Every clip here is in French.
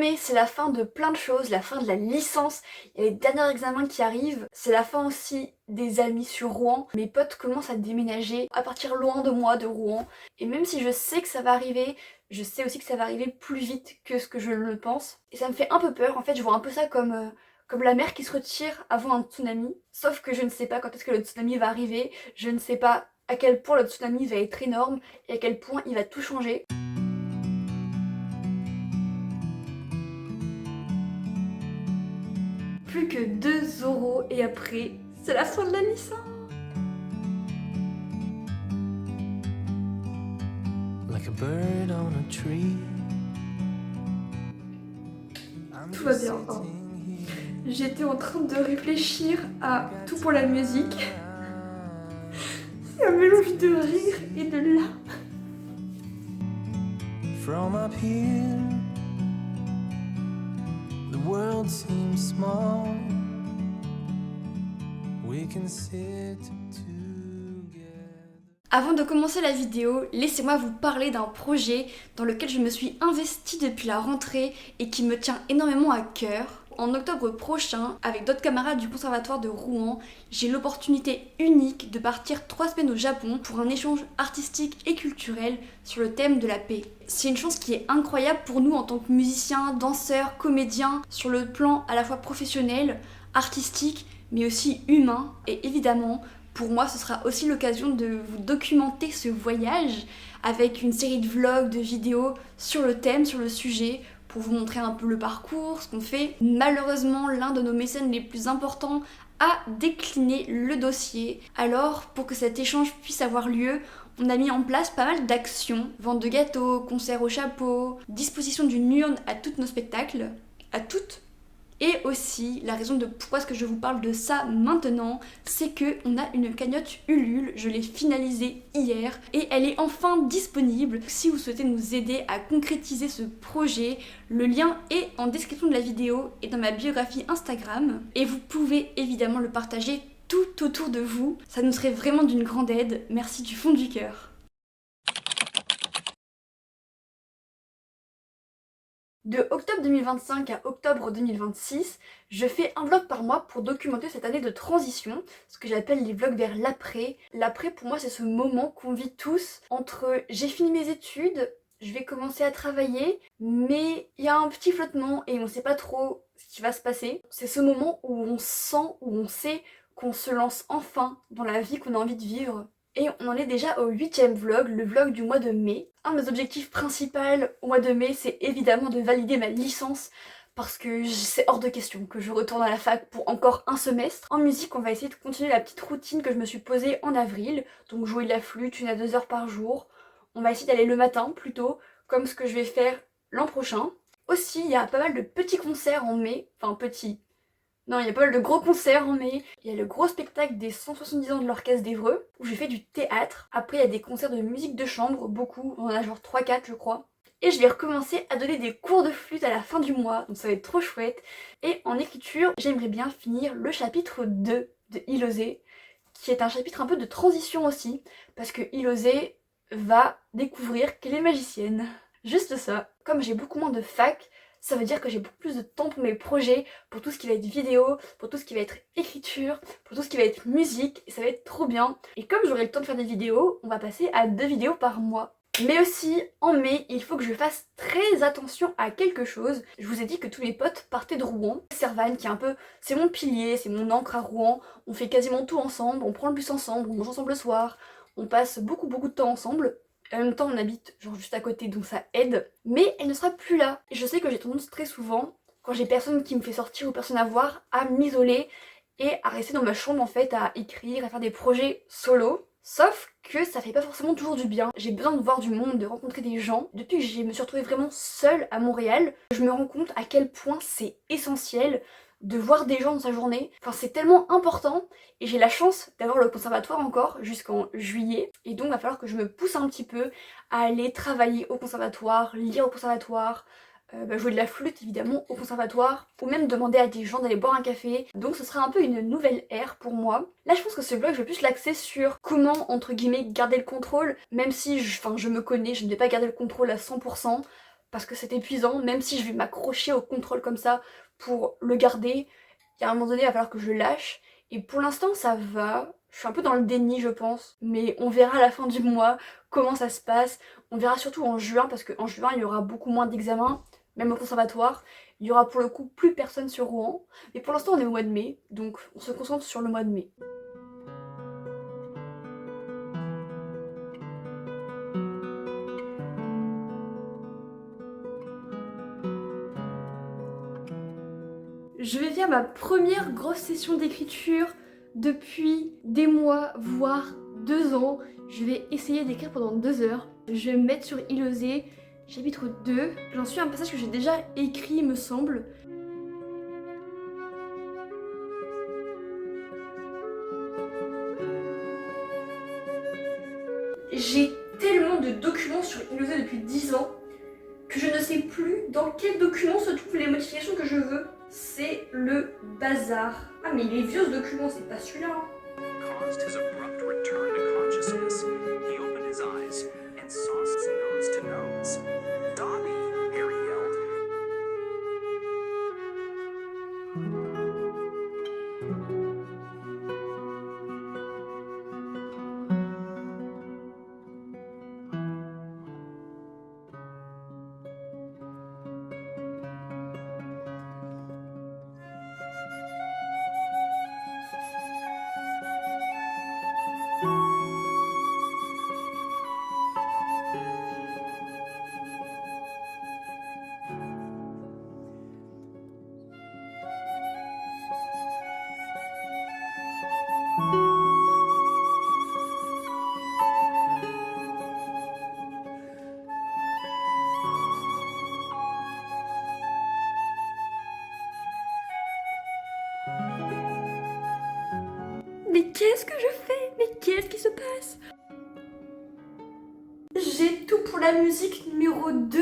mai, c'est la fin de plein de choses, la fin de la licence, il y a les derniers examens qui arrivent, c'est la fin aussi des amis sur Rouen. Mes potes commencent à déménager, à partir loin de moi, de Rouen. Et même si je sais que ça va arriver, je sais aussi que ça va arriver plus vite que ce que je le pense. Et ça me fait un peu peur, en fait je vois un peu ça comme la mer qui se retire avant un tsunami. Sauf que je ne sais pas quand est-ce que le tsunami va arriver, je ne sais pas à quel point le tsunami va être énorme et à quel point il va tout changer. Plus que 2 euros et après, c'est la fin de la licence. Like a bird on a tree. Tout va bien. Hein. J'étais en train de réfléchir à tout pour la musique. C'est un mélange de rire et de larmes. From up here, the world seems small. We can sit together. Avant de commencer la vidéo, laissez-moi vous parler d'un projet dans lequel je me suis investie depuis la rentrée et qui me tient énormément à cœur. En octobre prochain, avec d'autres camarades du conservatoire de Rouen, j'ai l'opportunité unique de partir 3 semaines au Japon pour un échange artistique et culturel sur le thème de la paix. C'est une chance qui est incroyable pour nous en tant que musiciens, danseurs, comédiens, sur le plan à la fois professionnel, artistique, mais aussi humain. Et évidemment, pour moi, ce sera aussi l'occasion de vous documenter ce voyage avec une série de vlogs, de vidéos sur le thème, sur le sujet, pour vous montrer un peu le parcours, ce qu'on fait. Malheureusement, l'un de nos mécènes les plus importants a décliné le dossier. Alors, pour que cet échange puisse avoir lieu, on a mis en place pas mal d'actions. Vente de gâteaux, concert au chapeau, disposition d'une urne à tous nos spectacles, à toutes. Et aussi, la raison de pourquoi est-ce que je vous parle de ça maintenant, c'est que on a une cagnotte Ulule, je l'ai finalisée hier et elle est enfin disponible. Si vous souhaitez nous aider à concrétiser ce projet, le lien est en description de la vidéo et dans ma biographie Instagram. Et vous pouvez évidemment le partager tout autour de vous, ça nous serait vraiment d'une grande aide. Merci du fond du cœur. De octobre 2025 à octobre 2026, je fais un vlog par mois pour documenter cette année de transition, ce que j'appelle les vlogs vers l'après. L'après pour moi c'est ce moment qu'on vit tous entre j'ai fini mes études, je vais commencer à travailler, mais il y a un petit flottement et on sait pas trop ce qui va se passer. C'est ce moment où on sent, où on sait qu'on se lance enfin dans la vie qu'on a envie de vivre. Et on en est déjà au 8e vlog, le vlog du mois de mai. Un de mes objectifs principaux au mois de mai, c'est évidemment de valider ma licence parce que c'est hors de question que je retourne à la fac pour encore un semestre. En musique, on va essayer de continuer la petite routine que je me suis posée en avril, donc jouer de la flûte 1 à 2 heures par jour. On va essayer d'aller le matin plutôt, comme ce que je vais faire l'an prochain. Aussi, il y a pas mal de petits concerts en mai, enfin petits. Non, il y a pas mal de gros concerts en mai. Il y a le gros spectacle des 170 ans de l'Orchestre d'Évreux, où j'ai fait du théâtre. Après, il y a des concerts de musique de chambre, beaucoup. On en a genre 3-4 je crois. Et je vais recommencer à donner des cours de flûte à la fin du mois, donc ça va être trop chouette. Et en écriture, j'aimerais bien finir le chapitre 2 de Il osait, qui est un chapitre un peu de transition aussi, parce que Il osait va découvrir qu'elle est magicienne. Juste ça. Comme j'ai beaucoup moins de fac, ça veut dire que j'ai beaucoup plus de temps pour mes projets, pour tout ce qui va être vidéo, pour tout ce qui va être écriture, pour tout ce qui va être musique, et ça va être trop bien. Et comme j'aurai le temps de faire des vidéos, on va passer à 2 vidéos par mois. Mais aussi, en mai, il faut que je fasse très attention à quelque chose. Je vous ai dit que tous mes potes partaient de Rouen. Servan, qui est un peu, c'est mon pilier, c'est mon ancre à Rouen. On fait quasiment tout ensemble, on prend le bus ensemble, on mange ensemble le soir. On passe beaucoup de temps ensemble. En même temps, on habite genre juste à côté, donc ça aide. Mais elle ne sera plus là. Et je sais que j'ai tendance très souvent, quand j'ai personne qui me fait sortir ou personne à voir, à m'isoler et à rester dans ma chambre en fait, à écrire, à faire des projets solo. Sauf que ça fait pas forcément toujours du bien. J'ai besoin de voir du monde, de rencontrer des gens. Depuis que je me suis retrouvée vraiment seule à Montréal, je me rends compte à quel point c'est essentiel de voir des gens dans sa journée. Enfin, c'est tellement important et j'ai la chance d'avoir le conservatoire encore jusqu'en juillet. Et donc, il va falloir que je me pousse un petit peu à aller travailler au conservatoire, lire au conservatoire, jouer de la flûte évidemment au conservatoire, ou même demander à des gens d'aller boire un café. Donc ce sera un peu une nouvelle ère pour moi. Là je pense que ce vlog je vais plus l'axer sur comment entre guillemets garder le contrôle, même si je me connais, je ne vais pas garder le contrôle à 100%, parce que c'est épuisant, même si je vais m'accrocher au contrôle comme ça pour le garder, il y a un moment donné il va falloir que je lâche. Et pour l'instant ça va, je suis un peu dans le déni je pense, mais on verra à la fin du mois comment ça se passe. On verra surtout en juin, parce qu'en juin il y aura beaucoup moins d'examens, même au conservatoire. Il y aura pour le coup plus personne sur Rouen. Mais pour l'instant on est au mois de mai, donc on se concentre sur le mois de mai. Je vais faire ma première grosse session d'écriture depuis des mois, voire 2 ans. Je vais essayer d'écrire pendant 2 heures. Je vais me mettre sur Ilosé, chapitre 2. J'en suis à un passage que j'ai déjà écrit, il me semble. J'ai tellement de documents sur Ilosé depuis 10 ans que je ne sais plus dans quel document se trouvent les modifications que je veux. C'est le bazar. Ah mais il est vieux ce document, c'est pas celui-là. Caused his abrupt return to consciousness. He opened his eyes and saw nose to nose. Dobby, Harry yelled. Mais qu'est-ce que je fais? Mais qu'est-ce qui se passe? J'ai tout pour la musique numéro 2.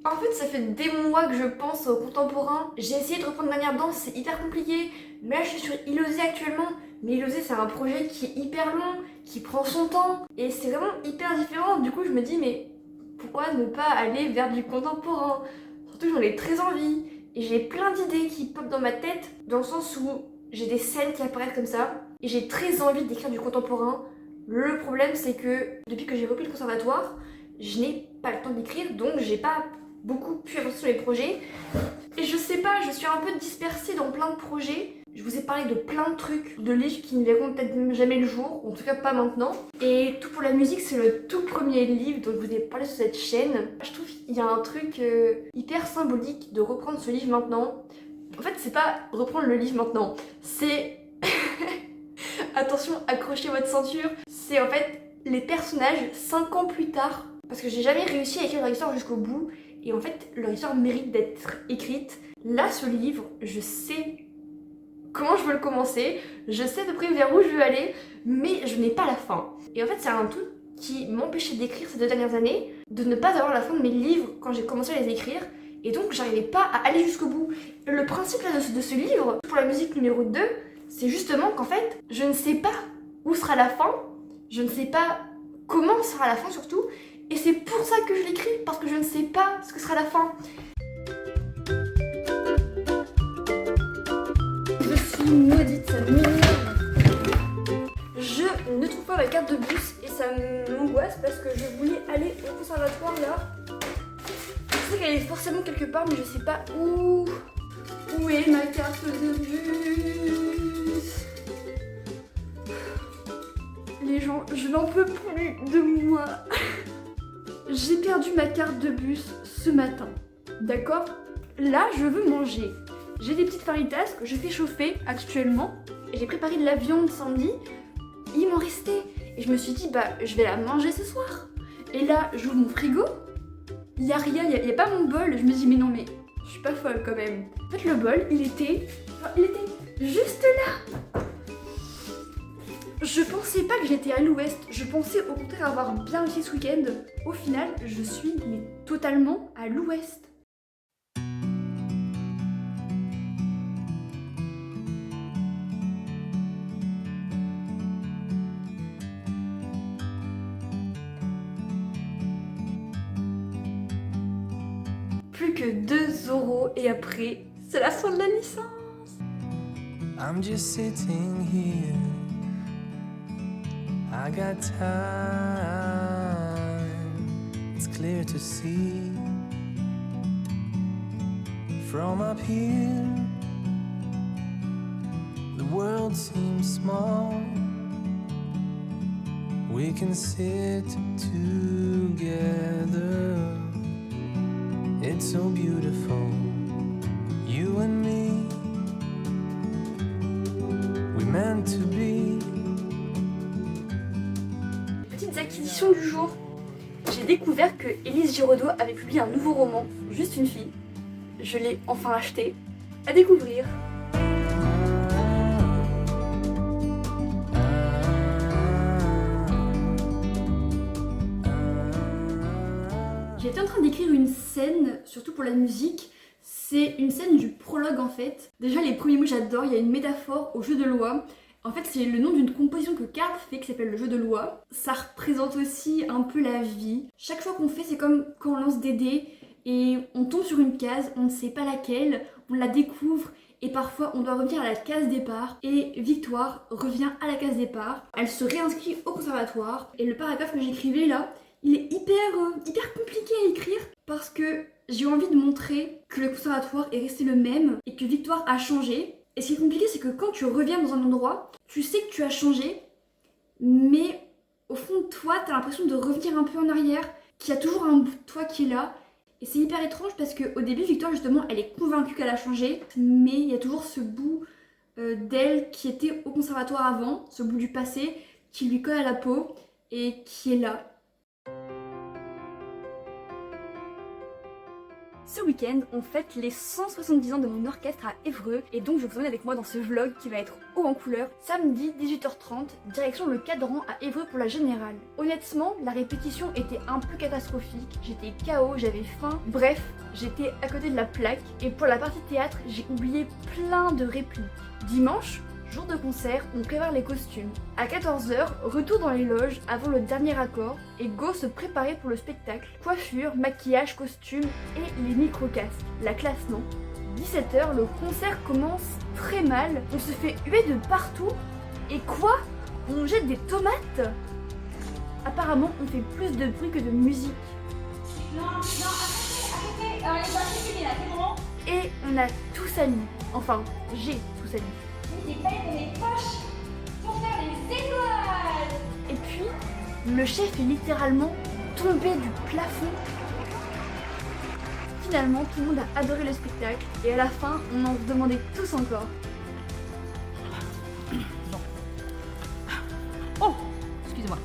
En fait, ça fait des mois que je pense au contemporain. J'ai essayé de reprendre manière danse, c'est hyper compliqué. Mais là, je suis sur Ilosé actuellement. Mais Ilosé, c'est un projet qui est hyper long, qui prend son temps. Et c'est vraiment hyper différent. Du coup, je me dis, mais pourquoi ne pas aller vers du contemporain? Surtout que j'en ai très envie. Et j'ai plein d'idées qui popent dans ma tête, dans le sens où j'ai des scènes qui apparaissent comme ça. Et j'ai très envie d'écrire du contemporain. Le problème, c'est que depuis que j'ai repris le conservatoire, je n'ai pas le temps d'écrire, donc j'ai pas beaucoup pu avancer sur les projets. Et je sais pas, je suis un peu dispersée dans plein de projets. Je vous ai parlé de plein de trucs, de livres qui ne verront peut-être même jamais le jour, en tout cas pas maintenant. Et Tout pour la musique, c'est le tout premier livre dont je vous ai parlé sur cette chaîne. Je trouve qu'il y a un truc hyper symbolique de reprendre ce livre maintenant. En fait, c'est pas reprendre le livre maintenant, c'est... Attention, accrochez votre ceinture. C'est en fait les personnages 5 ans plus tard. Parce que j'ai jamais réussi à écrire leur histoire jusqu'au bout. Et en fait, leur histoire mérite d'être écrite. Là, ce livre, je sais comment je veux le commencer. Je sais à peu près vers où je veux aller. Mais je n'ai pas la fin. Et en fait, c'est un truc qui m'empêchait d'écrire ces 2 dernières années. De ne pas avoir la fin de mes livres quand j'ai commencé à les écrire. Et donc, j'arrivais pas à aller jusqu'au bout. Le principe là, de ce livre, pour la musique numéro 2, c'est justement qu'en fait, je ne sais pas où sera la fin, je ne sais pas comment sera la fin surtout, et c'est pour ça que je l'écris, parce que je ne sais pas ce que sera la fin. Je suis maudite, ça m'énerve. Je ne trouve pas ma carte de bus et ça m'angoisse parce que je voulais aller au conservatoire là. Je sais qu'elle est forcément quelque part, mais je sais pas où. Où est ma carte de bus? Les gens, je n'en peux plus de moi. J'ai perdu ma carte de bus ce matin. D'accord? Là, je veux manger. J'ai des petites faritas que je fais chauffer actuellement. Et j'ai préparé de la viande samedi. Il m'en restait. Et je me suis dit, bah, je vais la manger ce soir. Et là, j'ouvre mon frigo. Il y a rien, il y a pas mon bol. Je me dis, mais non, mais je suis pas folle quand même. En fait, le bol, il était juste là. Je pensais pas que j'étais à l'ouest, je pensais au contraire avoir bien réussi ce week-end. Au final, je suis mais totalement à l'ouest. Plus que 2 euros et après, c'est la fin de la licence. I'm just sitting here. I got time. It's clear to see from up here. The world seems small. We can sit together. It's so beautiful, you and me. We meant to be. Petites acquisitions du jour. J'ai découvert que Élise Giraudot avait publié un nouveau roman, Juste une fille. Je l'ai enfin acheté. À découvrir. J'étais en train d'écrire une scène, surtout pour la musique. C'est une scène du prologue en fait. Déjà les premiers mots j'adore, il y a une métaphore au jeu de loi. En fait c'est le nom d'une composition que Karl fait qui s'appelle le jeu de loi. Ça représente aussi un peu la vie. Chaque fois qu'on fait c'est comme quand on lance des dés et on tombe sur une case, on ne sait pas laquelle, on la découvre et parfois on doit revenir à la case départ et Victoire revient à la case départ. Elle se réinscrit au conservatoire et le paragraphe que j'écrivais là, il est hyper compliqué à écrire parce que j'ai envie de montrer que le conservatoire est resté le même et que Victoire a changé. Et ce qui est compliqué, c'est que quand tu reviens dans un endroit, tu sais que tu as changé, mais au fond de toi, t'as l'impression de revenir un peu en arrière, qu'il y a toujours un bout de toi qui est là. Et c'est hyper étrange parce qu'au début, Victoire, justement, elle est convaincue qu'elle a changé, mais il y a toujours ce bout d'elle qui était au conservatoire avant, ce bout du passé, qui lui colle à la peau et qui est là. Ce week-end, on fête les 170 ans de mon orchestre à Évreux et donc je vous emmène avec moi dans ce vlog qui va être haut en couleur. Samedi 18h30, direction le Cadran à Évreux pour la générale. Honnêtement, la répétition était un peu catastrophique, j'étais KO, j'avais faim, bref, j'étais à côté de la plaque et pour la partie théâtre, j'ai oublié plein de répliques. Dimanche, jour de concert, on prépare les costumes. À 14h, retour dans les loges avant le dernier accord et go se préparer pour le spectacle. Coiffure, maquillage, costume et les micro-casques. La classe, non. 17h, le concert commence très mal. On se fait huer de partout. Et quoi? On jette des tomates? Apparemment, on fait plus de bruit que de musique. Non, arrêtez, les arrêtez là, c'est bon. Et on a tout sali. Enfin, j'ai tout sali. Des paillettes dans les poches pour faire les étoiles. Et puis, le chef est littéralement tombé du plafond. Finalement, tout le monde a adoré le spectacle et à la fin, on en demandait tous encore. Oh, excusez-moi.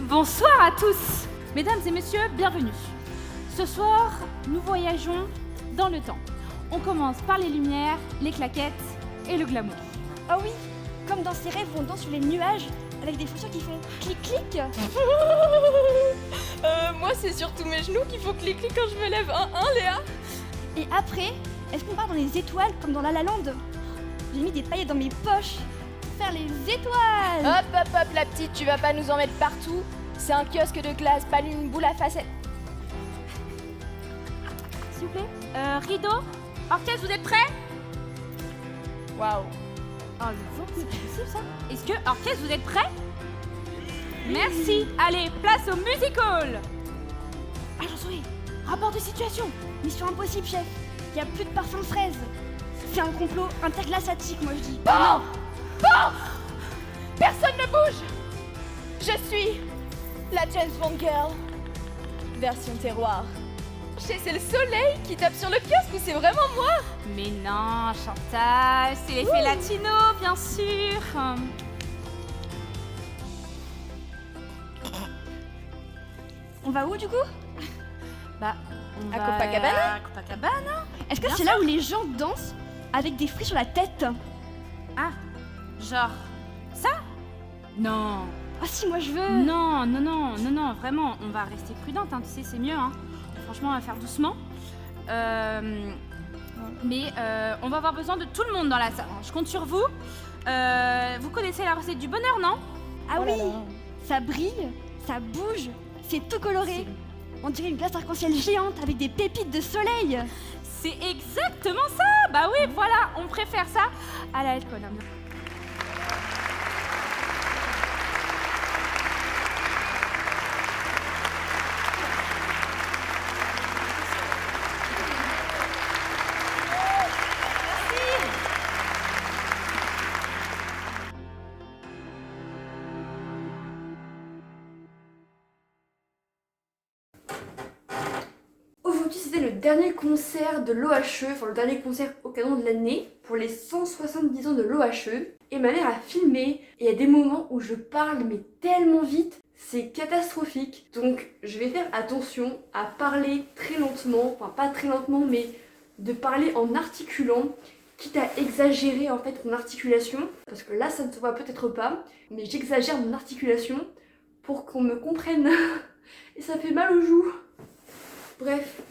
Bonsoir à tous. Mesdames et messieurs, bienvenue. Ce soir, nous voyageons dans le temps. On commence par les lumières, les claquettes et le glamour. Ah oui, comme dans ces rêves où on danse sur les nuages avec des chaussures qui font clic-clic. Moi, c'est surtout mes genoux qui font clic-clic quand je me lève. Léa? Et après, est-ce qu'on part dans les étoiles comme dans La La Land? J'ai mis des paillettes dans mes poches pour faire les étoiles. Hop, la petite, tu vas pas nous en mettre partout. C'est un kiosque de glace, pas une boule à facettes. S'il vous plaît. Rideau, orchestre, vous êtes prêts? Waouh. Oh, le vent, c'est possible ça? Est-ce que, orchestre, vous êtes prêts? Merci. Allez, place au musical. Ah, Josué, Rapport de situation. mission impossible, chef. Il y a plus de parfum fraise. C'est un complot interglaciatique, moi je dis. Bon! Personne ne bouge. Je suis la James Bond Girl. Version terroir. C'est le soleil qui tape sur le kiosque ou c'est vraiment moi? Mais non, Chantal, c'est l'effet latino, bien sûr. On va où du coup? Bah, on À va Copacabana? à Copacabana. Est-ce que Bien c'est là où les gens dansent avec des fruits sur la tête? Ah, genre ça? Non. Ah si, moi je veux. Non, vraiment, on va rester prudente, hein, tu sais, c'est mieux, hein. Franchement, on va faire doucement. Mais on va avoir besoin de tout le monde dans la salle. Je compte sur vous. Vous connaissez la recette du bonheur, non? Ah oui, ça brille, ça bouge, c'est tout coloré. On dirait une glace arc-en-ciel géante avec des pépites de soleil. C'est exactement ça. Bah oui, voilà, on préfère ça à l'alcool. Hein. Aujourd'hui, c'était le dernier concert de l'OHE, enfin le dernier concert au canon de l'année, pour les 170 ans de l'OHE. Et ma mère a filmé, et il y a des moments où je parle mais tellement vite, c'est catastrophique. Donc je vais faire attention à parler très lentement, enfin pas très lentement, mais de parler en articulant, quitte à exagérer en fait mon articulation, parce que là ça ne se voit peut-être pas, mais j'exagère mon articulation pour qu'on me comprenne. Et ça fait mal aux joues. Bref,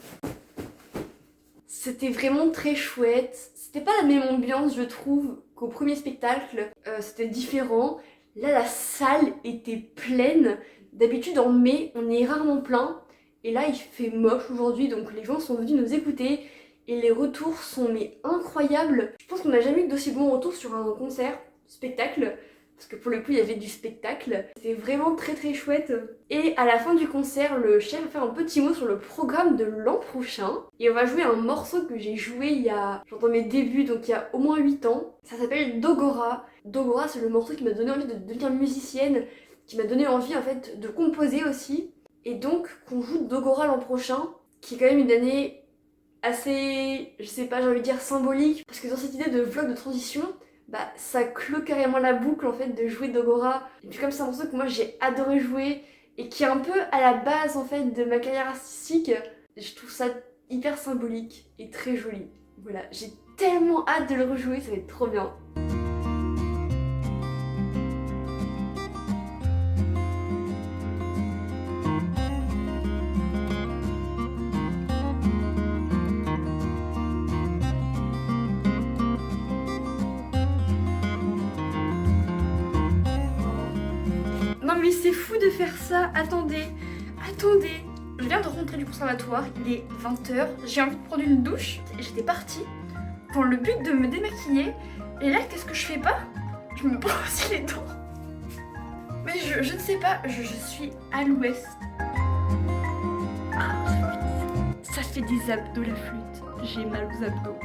c'était vraiment très chouette. C'était pas la même ambiance, je trouve, qu'au premier spectacle. C'était différent. Là, la salle était pleine. D'habitude, en mai, on est rarement plein. Et là, il fait moche aujourd'hui, donc les gens sont venus nous écouter. Et les retours sont mais incroyables. Je pense qu'on n'a jamais eu d'aussi bon retour sur un concert, spectacle. Parce que pour le coup, il y avait du spectacle. C'était vraiment très très chouette. Et à la fin du concert, le chef va faire un petit mot sur le programme de l'an prochain. Et on va jouer un morceau que j'ai joué il y a, genre dans mes débuts, donc il y a au moins 8 ans. Ça s'appelle Dogora. Dogora, c'est le morceau qui m'a donné envie de devenir musicienne, qui m'a donné envie en fait de composer aussi. Et donc, qu'on joue Dogora l'an prochain, qui est quand même une année assez, je sais pas, j'ai envie de dire symbolique. Parce que dans cette idée de vlog de transition, bah ça clôt carrément la boucle en fait de jouer Dogora. Et puis comme c'est un morceau que moi j'ai adoré jouer et qui est un peu à la base en fait de ma carrière artistique, je trouve ça hyper symbolique et très joli. Voilà, j'ai tellement hâte de le rejouer, ça va être trop bien. Non mais c'est fou de faire ça, attendez. Je viens de rentrer du conservatoire, il est 20h, j'ai envie de prendre une douche et j'étais partie dans le but de me démaquiller. Et là, qu'est-ce que je fais pas? Je me brosse les dents. Mais je ne sais pas, je suis à l'ouest. Ah, ça fait des abdos la flûte, j'ai mal aux abdos.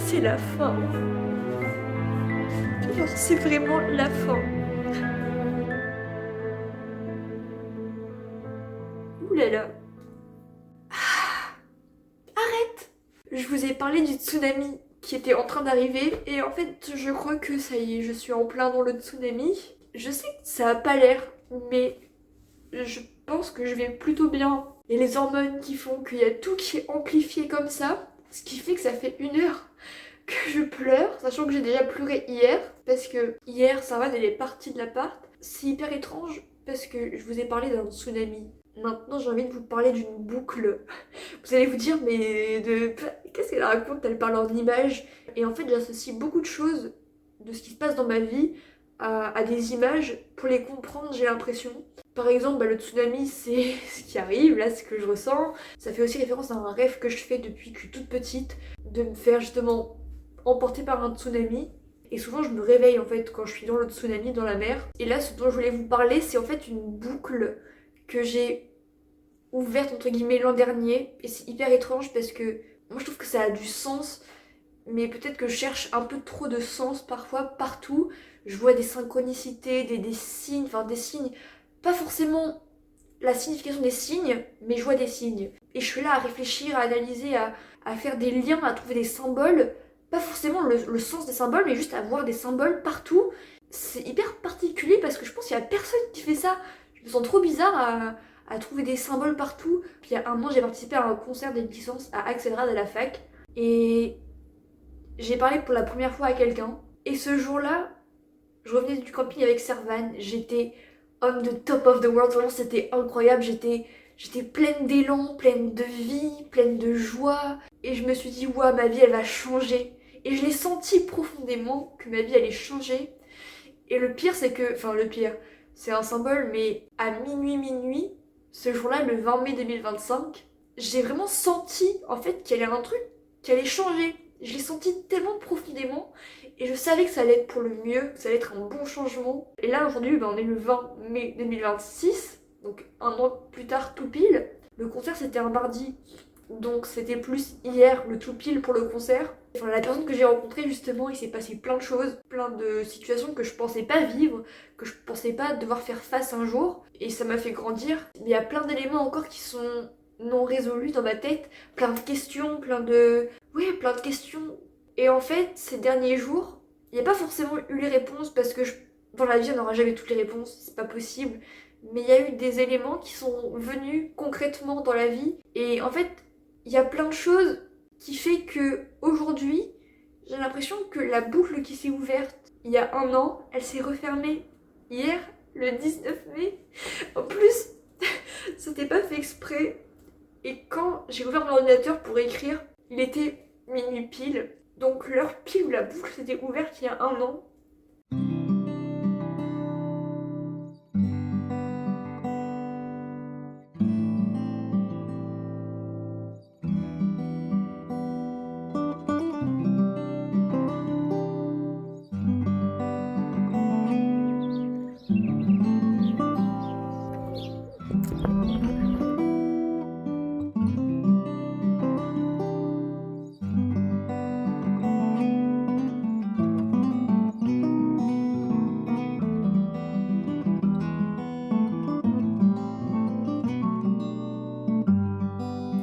C'est la fin. Genre, c'est vraiment la fin. Ouh là là. Arrête! Je vous ai parlé du tsunami qui était en train d'arriver et en fait je crois que ça y est, je suis en plein dans le tsunami. Je sais que ça a pas l'air, mais je pense que je vais plutôt bien. Il y a les hormones qui font qu'il y a tout qui est amplifié comme ça, ce qui fait que ça fait 1 heure que je pleure, sachant que j'ai déjà pleuré hier, parce que hier Sarah elle est partie de l'appart. C'est hyper étrange parce que je vous ai parlé d'un tsunami. Maintenant j'ai envie de vous parler d'une boucle. Vous allez vous dire mais qu'est-ce qu'elle raconte? Elle parle en images. Et en fait j'associe beaucoup de choses de ce qui se passe dans ma vie à des images pour les comprendre, j'ai l'impression. Par exemple, le tsunami, c'est ce qui arrive, là, ce que je ressens. Ça fait aussi référence à un rêve que je fais depuis que je suis toute petite, de me faire justement emporter par un tsunami. Et souvent, je me réveille en fait quand je suis dans le tsunami, dans la mer. Et là, ce dont je voulais vous parler, c'est en fait une boucle que j'ai ouverte entre guillemets l'an dernier. Et c'est hyper étrange parce que moi, je trouve que ça a du sens. Mais peut-être que je cherche un peu trop de sens parfois, partout. Je vois des synchronicités, des signes, enfin des signes, pas forcément la signification des signes, mais je vois des signes. Et je suis là à réfléchir, à analyser, à faire des liens, à trouver des symboles. Pas forcément le sens des symboles, mais juste à voir des symboles partout. C'est hyper particulier parce que je pense qu'il y a personne qui fait ça. Je me sens trop bizarre à trouver des symboles partout. Puis il y a un an, j'ai participé à un concert des licences à Axelrad à la fac. Et j'ai parlé pour la première fois à quelqu'un. Et ce jour-là, je revenais du camping avec Servan. J'étais on the top of the world. Vraiment, c'était incroyable. J'étais pleine d'élan, pleine de vie, pleine de joie. Et je me suis dit, ouah, ma vie, elle va changer. Et je l'ai senti profondément que ma vie allait changer. Et le pire, c'est que... Enfin, le pire, c'est un symbole, mais à minuit, ce jour-là, le 20 mai 2025, j'ai vraiment senti, en fait, qu'il y avait un truc qui allait changer. Je l'ai senti tellement profondément. Et je savais que ça allait être pour le mieux, que ça allait être un bon changement. Et là, aujourd'hui, on est le 20 mai 2026, donc un an plus tard, tout pile. Le concert, c'était un mardi. Donc c'était plus hier, le tout pile pour le concert. Enfin, la personne que j'ai rencontrée justement, il s'est passé plein de choses, plein de situations que je pensais pas vivre, que je pensais pas devoir faire face un jour. Et ça m'a fait grandir. Il y a plein d'éléments encore qui sont non résolus dans ma tête, plein de questions, plein de questions. Et en fait, ces derniers jours, il n'y a pas forcément eu les réponses parce que dans la vie, on n'aura jamais toutes les réponses, c'est pas possible. Mais il y a eu des éléments qui sont venus concrètement dans la vie. Et en fait, il y a plein de choses qui fait que aujourd'hui, j'ai l'impression que la boucle qui s'est ouverte il y a un an, elle s'est refermée hier, le 19 mai. En plus, c'était pas fait exprès. Et quand j'ai ouvert mon ordinateur pour écrire, il était minuit pile. Donc l'heure pile où la boucle s'était ouverte il y a un an.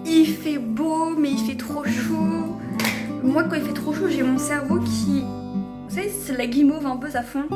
Il fait beau, mais il fait trop chaud. Moi, quand il fait trop chaud, j'ai mon cerveau qui... Vous savez, c'est la guimauve un peu, ça fond.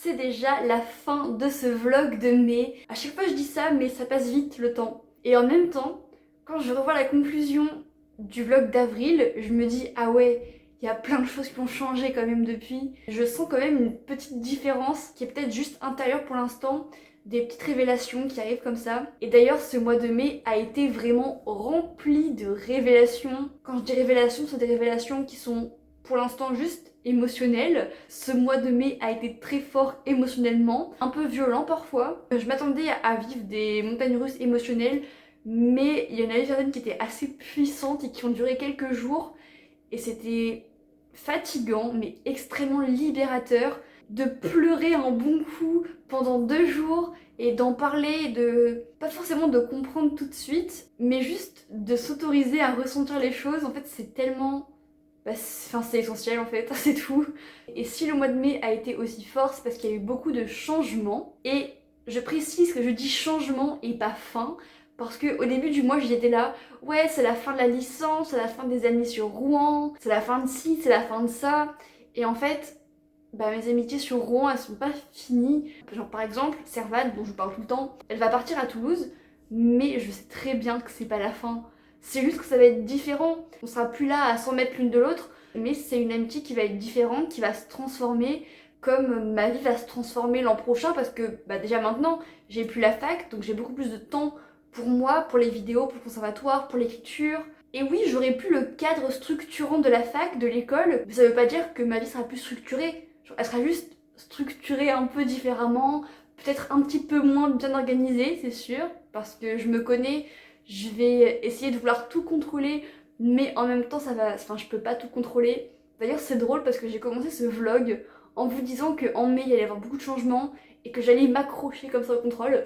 C'est déjà la fin de ce vlog de mai. À chaque fois je dis ça, mais ça passe vite le temps. Et en même temps, quand je revois la conclusion du vlog d'avril, je me dis ah ouais, il y a plein de choses qui ont changé quand même depuis. Je sens quand même une petite différence qui est peut-être juste intérieure pour l'instant, des petites révélations qui arrivent comme ça. Et d'ailleurs ce mois de mai a été vraiment rempli de révélations. Quand je dis révélations, c'est des révélations qui sont pour l'instant juste émotionnelles. Ce mois de mai a été très fort émotionnellement, un peu violent parfois. Je m'attendais à vivre des montagnes russes émotionnelles, mais il y en avait certaines qui étaient assez puissantes et qui ont duré quelques jours. Et c'était fatigant, mais extrêmement libérateur de pleurer un bon coup pendant 2 jours et d'en parler, pas forcément de comprendre tout de suite, mais juste de s'autoriser à ressentir les choses. En fait, c'est tellement... c'est essentiel en fait, c'est tout. Et si le mois de mai a été aussi fort, c'est parce qu'il y a eu beaucoup de changements. Et je précise que je dis changement et pas fin, parce qu'au début du mois j'étais là, ouais c'est la fin de la licence, c'est la fin des amis sur Rouen, c'est la fin de ci, c'est la fin de ça, et en fait, bah mes amitiés sur Rouen elles sont pas finies. Genre par exemple, Servane, dont je vous parle tout le temps, elle va partir à Toulouse, mais je sais très bien que c'est pas la fin. C'est juste que ça va être différent. On sera plus là à 100 mètres l'une de l'autre, mais c'est une amitié qui va être différente, qui va se transformer, comme ma vie va se transformer l'an prochain, parce que bah déjà maintenant, j'ai plus la fac, donc j'ai beaucoup plus de temps pour moi, pour les vidéos, pour le conservatoire, pour l'écriture. Et oui, j'aurai plus le cadre structurant de la fac, de l'école, mais ça veut pas dire que ma vie sera plus structurée. Genre, elle sera juste structurée un peu différemment, peut-être un petit peu moins bien organisée, c'est sûr, parce que je me connais, je vais essayer de vouloir tout contrôler, mais en même temps, ça va, enfin, je peux pas tout contrôler. D'ailleurs, c'est drôle parce que j'ai commencé ce vlog en vous disant qu'en mai, il y allait y avoir beaucoup de changements et que j'allais m'accrocher comme ça au contrôle.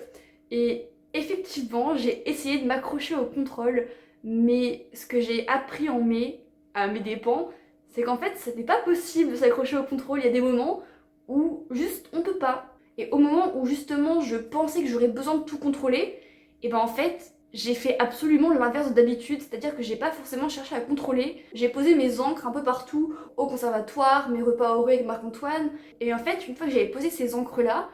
Et effectivement, j'ai essayé de m'accrocher au contrôle, mais ce que j'ai appris en mai, à mes dépens, c'est qu'en fait, c'était pas possible de s'accrocher au contrôle. Il y a des moments où juste on peut pas. Et au moment où justement je pensais que j'aurais besoin de tout contrôler, et ben en fait, j'ai fait absolument l'inverse d'habitude, c'est-à-dire que j'ai pas forcément cherché à contrôler. J'ai posé mes encres un peu partout, au conservatoire, mes repas au avec Marc-Antoine. Et en fait, une fois que j'avais posé ces encres-là,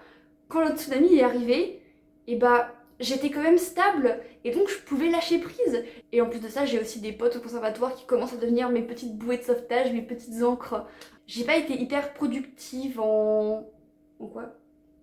quand le tsunami est arrivé, et bah j'étais quand même stable et donc je pouvais lâcher prise. Et en plus de ça, j'ai aussi des potes au conservatoire qui commencent à devenir mes petites bouées de sauvetage, mes petites encres. J'ai pas été hyper productive en... En quoi?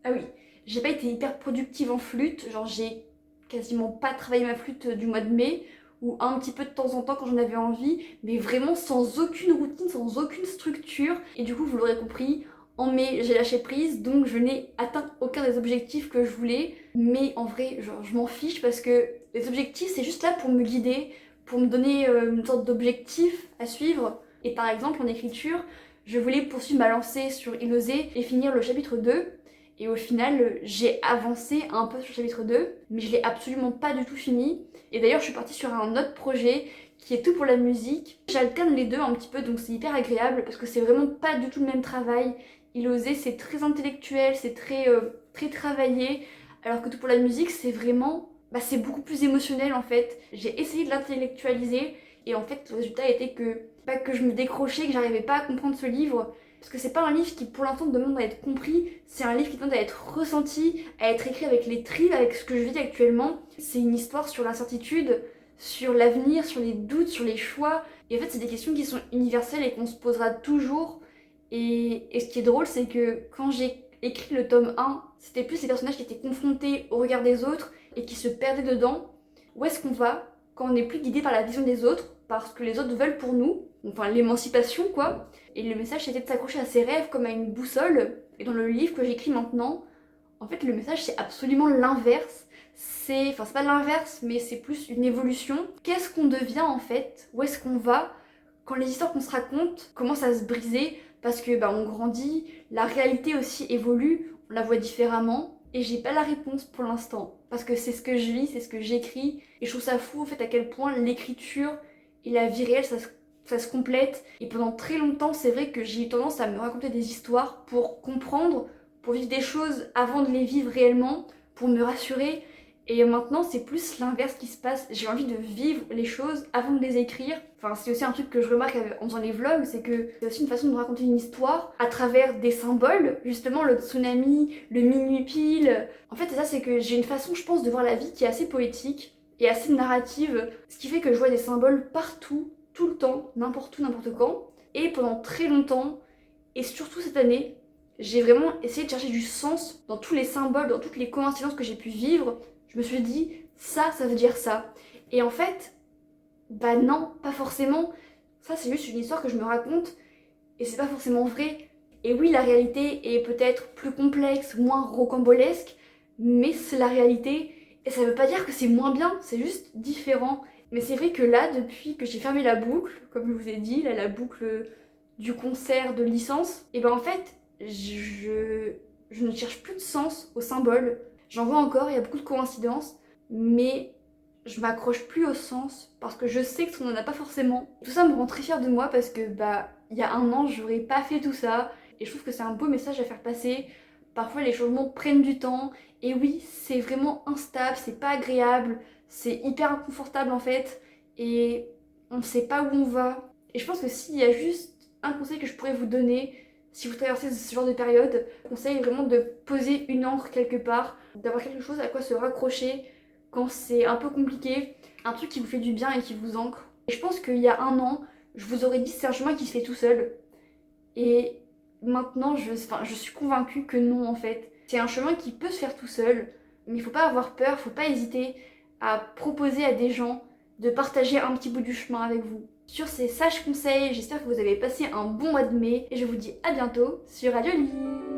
Ah oui, j'ai pas été hyper productive en flûte, genre j'ai quasiment pas travaillé ma flûte du mois de mai, ou un petit peu de temps en temps quand j'en avais envie, mais vraiment sans aucune routine, sans aucune structure. Et du coup, vous l'aurez compris, en mai, j'ai lâché prise, donc je n'ai atteint aucun des objectifs que je voulais. Mais en vrai, genre, je m'en fiche parce que les objectifs, c'est juste là pour me guider, pour me donner une sorte d'objectif à suivre. Et par exemple, en écriture, je voulais poursuivre ma lancée sur Il osait et finir le chapitre 2. Et au final, j'ai avancé un peu sur le chapitre 2, mais je l'ai absolument pas du tout fini. Et d'ailleurs, je suis partie sur un autre projet qui est tout pour la musique. J'alterne les deux un petit peu, donc c'est hyper agréable parce que c'est vraiment pas du tout le même travail. Il osait, c'est très intellectuel, c'est très travaillé, alors que tout pour la musique, c'est vraiment... Bah, c'est beaucoup plus émotionnel en fait. J'ai essayé de l'intellectualiser et en fait, le résultat était que... Pas que je me décrochais, que j'arrivais pas à comprendre ce livre. Parce que c'est pas un livre qui pour l'instant demande à être compris, c'est un livre qui demande à être ressenti, à être écrit avec les tripes, avec ce que je vis actuellement. C'est une histoire sur l'incertitude, sur l'avenir, sur les doutes, sur les choix. Et en fait, c'est des questions qui sont universelles et qu'on se posera toujours. Et ce qui est drôle, c'est que quand j'ai écrit le tome 1, c'était plus les personnages qui étaient confrontés au regard des autres et qui se perdaient dedans. Où est-ce qu'on va quand on n'est plus guidé par la vision des autres, parce que les autres veulent pour nous, enfin l'émancipation quoi. Et le message c'était de s'accrocher à ses rêves comme à une boussole. Et dans le livre que j'écris maintenant, en fait le message c'est absolument l'inverse. C'est pas l'inverse, mais c'est plus une évolution. Qu'est-ce qu'on devient en fait? Où est-ce qu'on va quand les histoires qu'on se raconte commencent à se briser parce que bah, on grandit, la réalité aussi évolue, on la voit différemment. Et j'ai pas la réponse pour l'instant, parce que c'est ce que je vis, c'est ce que j'écris, et je trouve ça fou en fait à quel point l'écriture et la vie réelle ça se complète. Et pendant très longtemps, c'est vrai que j'ai eu tendance à me raconter des histoires pour comprendre, pour vivre des choses avant de les vivre réellement, pour me rassurer. Et maintenant, c'est plus l'inverse qui se passe. J'ai envie de vivre les choses avant de les écrire. Enfin, c'est aussi un truc que je remarque en faisant les vlogs, c'est que c'est aussi une façon de raconter une histoire à travers des symboles. Justement, le tsunami, le minuit pile. En fait, c'est ça, c'est que j'ai une façon, je pense, de voir la vie qui est assez poétique et assez narrative. Ce qui fait que je vois des symboles partout, tout le temps, n'importe où, n'importe quand. Et pendant très longtemps, et surtout cette année, j'ai vraiment essayé de chercher du sens dans tous les symboles, dans toutes les coïncidences que j'ai pu vivre. Je me suis dit, ça veut dire ça. Et en fait, bah non, pas forcément. Ça, c'est juste une histoire que je me raconte et c'est pas forcément vrai. Et oui, la réalité est peut-être plus complexe, moins rocambolesque, mais c'est la réalité. Et ça veut pas dire que c'est moins bien, c'est juste différent. Mais c'est vrai que là, depuis que j'ai fermé la boucle, comme je vous ai dit, là, la boucle du concert de licence, et ben en fait, je ne cherche plus de sens aux symboles. J'en vois encore, il y a beaucoup de coïncidences, mais je m'accroche plus au sens parce que je sais que ça n'en a pas forcément. Tout ça me rend très fière de moi parce que bah il y a un an j'aurais pas fait tout ça et je trouve que c'est un beau message à faire passer Parfois les changements prennent du temps et oui, c'est vraiment instable, c'est pas agréable, c'est hyper inconfortable en fait et on ne sait pas où on va. Et je pense que s'il y a juste un conseil que je pourrais vous donner, si vous traversez ce genre de période, je conseille vraiment de poser une encre quelque part, d'avoir quelque chose à quoi se raccrocher quand c'est un peu compliqué, un truc qui vous fait du bien et qui vous ancre. Et je pense qu'il y a un an, je vous aurais dit c'est un chemin qui se fait tout seul. Et maintenant, je suis convaincue que non en fait. C'est un chemin qui peut se faire tout seul, mais il faut pas avoir peur, faut pas hésiter à proposer à des gens de partager un petit bout du chemin avec vous. Sur ces sages conseils, j'espère que vous avez passé un bon mois de mai et je vous dis à bientôt sur Radio Lille.